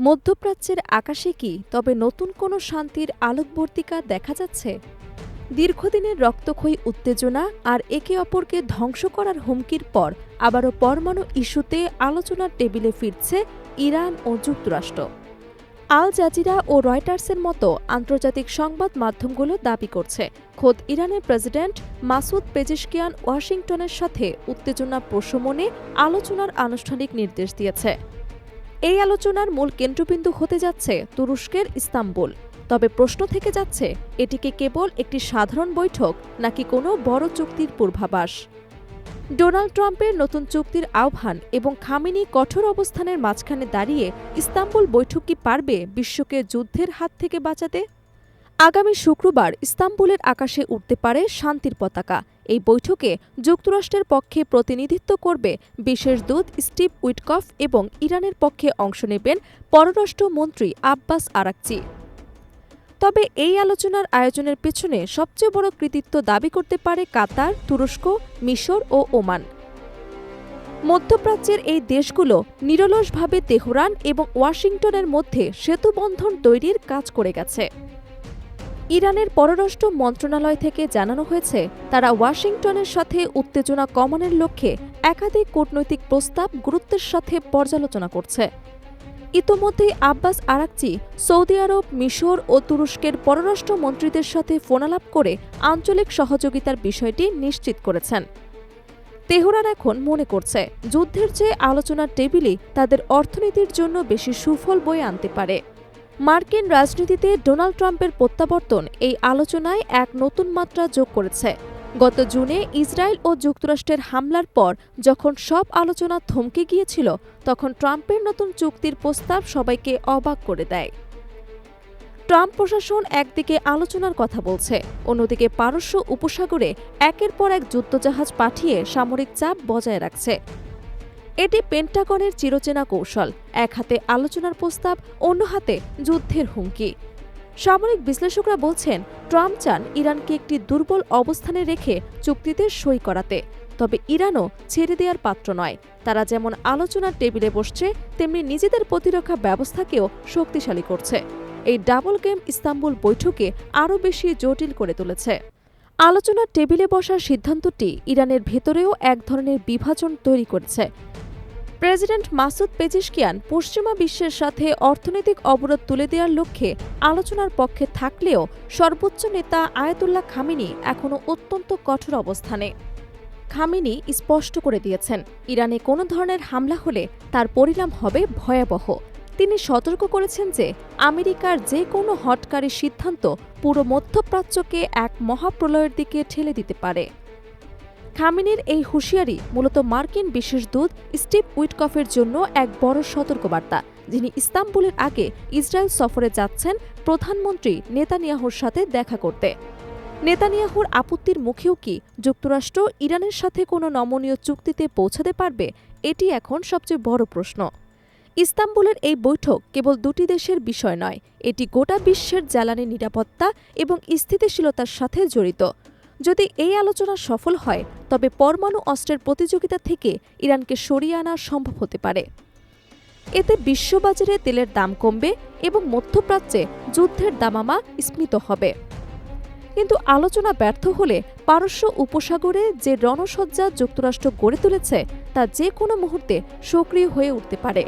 মধ্যপ্রাচ্যের আকাশে কি তবে নতুন কোনো শান্তির আলোকবর্তিকা দেখা যাচ্ছে? দীর্ঘদিনের রক্তক্ষয়ী উত্তেজনা আর একে অপরকে ধ্বংস করার হুমকির পর আবারও পরমাণু ইস্যুতে আলোচনার টেবিলে ফিরছে ইরান ও যুক্তরাষ্ট্র। আল জাজিরা ও রয়টার্সের মতো আন্তর্জাতিক সংবাদ মাধ্যমগুলো দাবি করছে, খোদ ইরানের প্রেসিডেন্ট মাসুদ পেজেশকিয়ান ওয়াশিংটনের সাথে উত্তেজনা প্রশমনে আলোচনার আনুষ্ঠানিক নির্দেশ দিয়েছে। এই আলোচনার মূল কেন্দ্রবিন্দু হতে যাচ্ছে তুরস্কের ইস্তাম্বুল। তবে প্রশ্ন থেকে যাচ্ছে, এটি কি কেবল একটি সাধারণ বৈঠক নাকি কোনো বড় চুক্তির পূর্বাভাস? ডোনাল্ড ট্রাম্পের নতুন চুক্তির আহ্বান এবং খামেনি কঠোর অবস্থানের মাঝখানে দাঁড়িয়ে ইস্তাম্বুল বৈঠক কি পারবে বিশ্বকে যুদ্ধের হাত থেকে বাঁচাতে? আগামী শুক্রবার ইস্তাম্বুলের আকাশে উঠতে পারে শান্তির পতাকা। এই বৈঠকে যুক্তরাষ্ট্রের পক্ষে প্রতিনিধিত্ব করবে বিশেষ দূত স্টিভ উইটকফ এবং ইরানের পক্ষে অংশ নেবেন পররাষ্ট্রমন্ত্রী আব্বাস আরাকচি। তবে এই আলোচনার আয়োজনের পেছনে সবচেয়ে বড় কৃতিত্ব দাবি করতে পারে কাতার, তুরস্ক, মিশর ও ওমান। মধ্যপ্রাচ্যের এই দেশগুলো নিরলসভাবে তেহরান এবং ওয়াশিংটনের মধ্যে সেতুবন্ধন তৈরির কাজ করে গেছে। ইরানের পররাষ্ট্র মন্ত্রণালয় থেকে জানানো হয়েছে, তারা ওয়াশিংটনের সাথে উত্তেজনা কমানোর লক্ষ্যে একাধিক কূটনৈতিক প্রস্তাব গুরুত্বের সাথে পর্যালোচনা করছে। ইতোমধ্যেই আব্বাস আরাকচি সৌদি আরব, মিশর ও তুরস্কের পররাষ্ট্র মন্ত্রীদের সাথে ফোনালাপ করে আঞ্চলিক সহযোগিতার বিষয়টি নিশ্চিত করেছেন। তেহরান এখন মনে করছে, যুদ্ধের চেয়ে আলোচনার টেবিলই তাদের অর্থনীতির জন্য বেশি সুফল বয়ে আনতে পারে। মার্কিন রাজনীতিতে ডোনাল্ড ট্রাম্পের প্রত্যাবর্তন এই আলোচনায় এক নতুন মাত্রা যোগ করেছে। গত জুনে ইসরায়েল ও যুক্তরাষ্ট্রের হামলার পর যখন সব আলোচনা থমকে গিয়েছিল, তখন ট্রাম্পের নতুন চুক্তির প্রস্তাব সবাইকে অবাক করে দেয়। ট্রাম্প প্রশাসন একদিকে আলোচনার কথা বলছে, অন্যদিকে পারস্য উপসাগরে একের পর এক যুদ্ধজাহাজ পাঠিয়ে সামরিক চাপ বজায় রাখছে। এটি পেন্টাগনের চিরচেনা কৌশল, এক হাতে আলোচনার প্রস্তাব, অন্য হাতে যুদ্ধের হুমকি। সামরিক বিশ্লেষকরা বলছেন, ট্রাম্প চান ইরানকে একটি দুর্বল অবস্থানে রেখে চুক্তিতে সই করাতে। তবে ইরানও ছেড়ে দেওয়ার পাত্র নয়। তারা যেমন আলোচনার টেবিলে বসছে, তেমনি নিজেদের প্রতিরক্ষা ব্যবস্থাকেও শক্তিশালী করছে। এই ডাবল গেম ইস্তাম্বুল বৈঠকে আরও বেশি জটিল করে তুলেছে। আলোচনার টেবিলে বসার সিদ্ধান্তটি ইরানের ভেতরেও এক ধরনের বিভাজন তৈরি করেছে। প্রেসিডেন্ট মাসুদ পেজেশকিয়ান পশ্চিমা বিশ্বের সাথে অর্থনৈতিক অবরোধ তুলে দেওয়ার লক্ষ্যে আলোচনার পক্ষে থাকলেও সর্বোচ্চ নেতা আয়াতুল্লাহ খামেনি এখনও অত্যন্ত কঠোর অবস্থানে। খামেনি স্পষ্ট করে দিয়েছেন, ইরানে কোনো ধরনের হামলা হলে তার পরিণাম হবে ভয়াবহ। তিনি সতর্ক করেছেন যে আমেরিকার যে কোনো হঠকারী সিদ্ধান্ত পুরো মধ্যপ্রাচ্যকে এক মহাপ্রলয়ের দিকে ঠেলে দিতে পারে। খামেনির এই হুঁশিয়ারি মূলত মার্কিন বিশেষ দূত স্টিভ উইটকফের জন্য এক বড় সতর্কবার্তা, যিনি ইস্তাম্বুলের আগে ইসরায়েল সফরে যাচ্ছেন প্রধানমন্ত্রী নেতানিয়াহুর সাথে দেখা করতে। নেতানিয়াহুর আপত্তির মুখেও কি যুক্তরাষ্ট্র ইরানের সাথে কোনো নমনীয় চুক্তিতে পৌঁছাতে পারবে? এটি এখন সবচেয়ে বড় প্রশ্ন। ইস্তাম্বুলের এই বৈঠক কেবল দুটি দেশের বিষয় নয়, এটি গোটা বিশ্বের জ্বালানি নিরাপত্তা এবং স্থিতিশীলতার সাথে জড়িত। যদি এই আলোচনা সফল হয়, তবে পরমাণু অস্ত্রের প্রতিযোগিতা থেকে ইরানকে সরিয়ে আনা সম্ভব হতে পারে। এতে বিশ্ববাজারে তেলের দাম কমবে এবং মধ্যপ্রাচ্যে যুদ্ধের দামামা স্মিত হবে। কিন্তু আলোচনা ব্যর্থ হলে পারস্য উপসাগরে যে রণসজ্জা যুক্তরাষ্ট্র গড়ে তুলেছে, তা যে কোনো মুহূর্তে সক্রিয় হয়ে উঠতে পারে।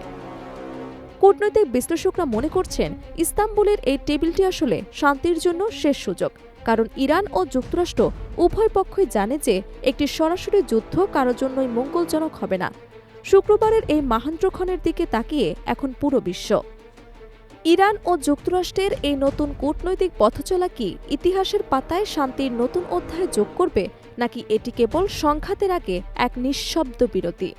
কূটনৈতিক বিশ্লেষকরা মনে করছেন, ইস্তাম্বুলের এই টেবিলটি আসলে শান্তির জন্য শেষ সুযোগ। কারণ ইরান ও যুক্তরাষ্ট্র উভয় পক্ষই জানে যে একটি সরাসরি যুদ্ধ কারোর জন্যই মঙ্গলজনক হবে না। শুক্রবারের এই মাহেন্দ্রক্ষণের দিকে তাকিয়ে এখন পুরো বিশ্ব। ইরান ও যুক্তরাষ্ট্রের এই নতুন কূটনৈতিক পথচলা কি ইতিহাসের পাতায় শান্তির নতুন অধ্যায় যোগ করবে, নাকি এটি কেবল সংঘাতের আগে এক নিঃশব্দ বিরতি?